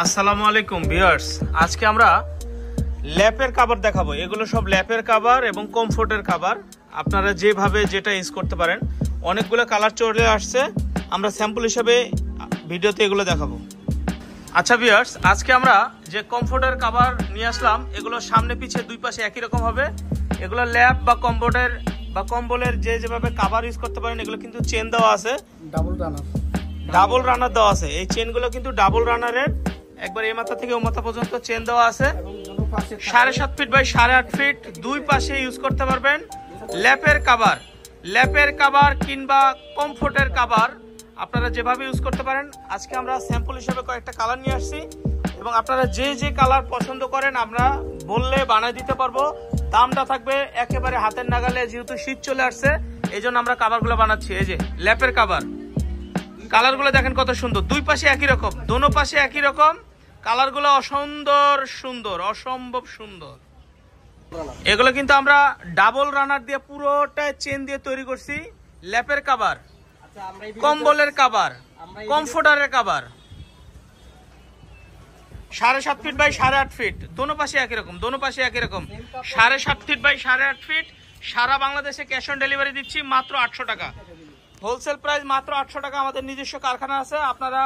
আসসালামু আলাইকুম ভিউয়ার্স, আজকে আমরা ল্যাপের কভার দেখাবো। এগুলো সব ল্যাপের কভার এবং কমফোর্টের কভার, আপনারা যেভাবে যেটা ইউজ করতে পারেন। অনেকগুলো কালার চলে আসছে, আমরা স্যাম্পল হিসেবে ভিডিওতে এগুলো দেখাবো। আচ্ছা ভিউয়ার্স, আজকে আমরা যে কমফোর্টের কভার নিয়ে আসলাম, এগুলো সামনে পিছে দুই পাশে একই রকম হবে। এগুলো ল্যাপ বা কমফোর্টের বা কম্বলের যেভাবে কভার ইউজ করতে পারেন, এগুলো কিন্তু চেন দেওয়া আছে, ডাবল রানার দেওয়া আছে। এই চেনগুলো কিন্তু ডাবল রানারের, একবার এই মাথা থেকে ও মাথা পর্যন্ত চেন দেওয়া আছে। 7.5 ফিট বাই 8.5 ফিট দুই পাশে ইউজ করতে পারবেন। ল্যাপের কভার কিংবা কমফোর্টের কভার আপনারা যেভাবে ইউজ করতে পারেন। আজকে আমরা স্যাম্পল হিসেবে কয়েকটা কালার নিয়ে আসছি এবং আপনারা যে কালার পছন্দ করেন আমরা বললে বানিয়ে দিতে পারবো। দামটা থাকবে একেবারে হাতের নাগালে, যেহেতু শীত চলে আসছে এই জন্য আমরা কভারগুলো বানাচ্ছি। এই যে ল্যাপের কভার, কালারগুলো দেখেন কত সুন্দর, দুই পাশে একই রকম, দোনো পাশে একই রকম। কালারগুলো সুন্দর, অসম্ভব সুন্দর। এগুলো কিন্তু আমরা ডাবল রানার দিয়ে পুরোটা চেন দিয়ে তৈরি করছি। ল্যাপের কভার, কম্বলের কভার, কমফোর্টারের কভার, 7.5 ফিট বাই 8.5 ফিট দোনো পাশে একই রকম, 7.5 ফিট বাই 8.5 ফিট। সারা বাংলাদেশে ক্যাশ অন ডেলিভারি দিচ্ছি মাত্র 800 টাকা। হোলসেল প্রাইস মাত্র 800 টাকা। আমাদের নিজস্ব কারখানা আছে, আপনারা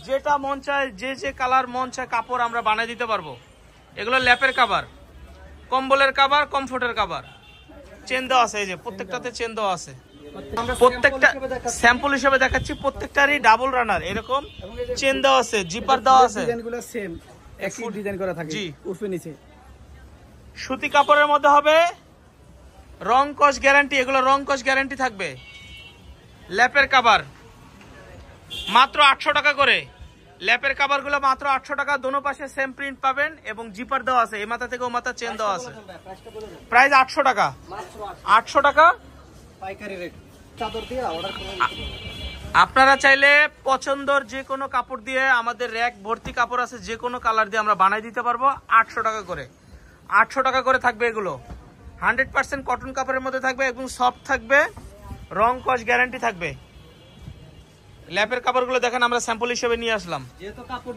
যেটা মন চায়, যে কালার মন চায় কাপড় আমরা বানিয়ে দিতে পারবো। এগুলো ল্যাপের কভার, কম্বলের কভার, কমফোর্টের কভার, চেন দেওয়া আছে। এই যে প্রত্যেকটাতে চেন দেওয়া আছে। প্রত্যেকটা স্যাম্পল হিসেবে দেখাচ্ছি, প্রত্যেকটারই ডাবল রানার এরকম চেন দেওয়া আছে, জিপার দেওয়া আছে। ডিজাইনগুলো সেম, একই ডিজাইন করা থাকে। জি, উপরে নিচে সুতি কাপড়ের মধ্যে হবে, রং কস গ্যারান্টি। এগুলো রং কস গ্যারান্টি থাকবে। ল্যাপের কভার মাত্র 800 টাকা করে। ল্যাপের কভার গুলো মাত্র 800 টাকা। দোনো পাশে সেম প্রিন্ট পাবেন এবং জিপার দেওয়া আছে, এই মাথা থেকে ও মাথা চেন দেওয়া আছে। প্রাইস 800 টাকা, 800 টাকা পাইকারি রেট। চাদর দিয়ে অর্ডার করুন। আপনারা চাইলে পছন্দের যে কোনো কাপড় দিয়ে, আমাদের র‍্যাক ভর্তি কাপড় আছে, যে কোনো কালার দিয়ে আমরা বানাই দিতে পারবো। 800 টাকা করে, 800 টাকা করে থাকবে। এগুলো 100% কটন কাপড়ের মধ্যে থাকবে এবং সফট থাকবে, রং কস গ্যারান্টি থাকবে। ল্যাপের কাপড়গুলো দেখেন আমরা স্যাম্পল হিসেবে নিয়ে আসলাম। যেহেতু কাপড়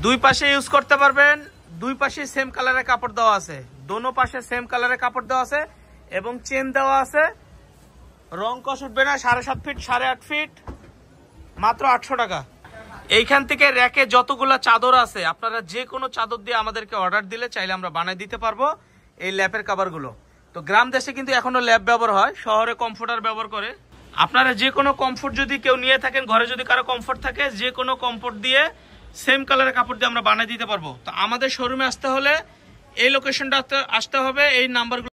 দুই পাশে ইউজ করতে পারবেন, দুই পাশে সেম কালারের কাপড় দেওয়া আছে, দোনো পাশে সেম কালারের কাপড় দেওয়া আছে এবং চেন দেওয়া আছে। রং কস উঠবে না। 7.5 ফিট 8.5 ফিট মাত্র 800 টাকা। এইখান থেকে র‍্যাকে যতগুলা চাদর আছে, আপনারা যে কোনো চাদর দিয়ে আমাদেরকে অর্ডার দিলে চাইলে আমরা বানিয়ে দিতে পারবো এই ল্যাপের কভারগুলো। তো গ্রাম দেশে কিন্তু এখনো ল্যাপ ব্যবহার হয়, শহরে কমফোর্টার ব্যবহার করে। আপনারা যে কোনো কমফোর্ট যদি কেউ নিয়ে থাকেন, ঘরে যদি কারো কমফোর্ট থাকে, যে কোনো কমফোর্ট দিয়ে সেম কালারের কাপড় দিয়ে আমরা বানিয়ে দিতে পারবো। তো আমাদের শোরুমে আসতে হলে এই লোকেশনটা আসতে হবে, এই নাম্বারগুলো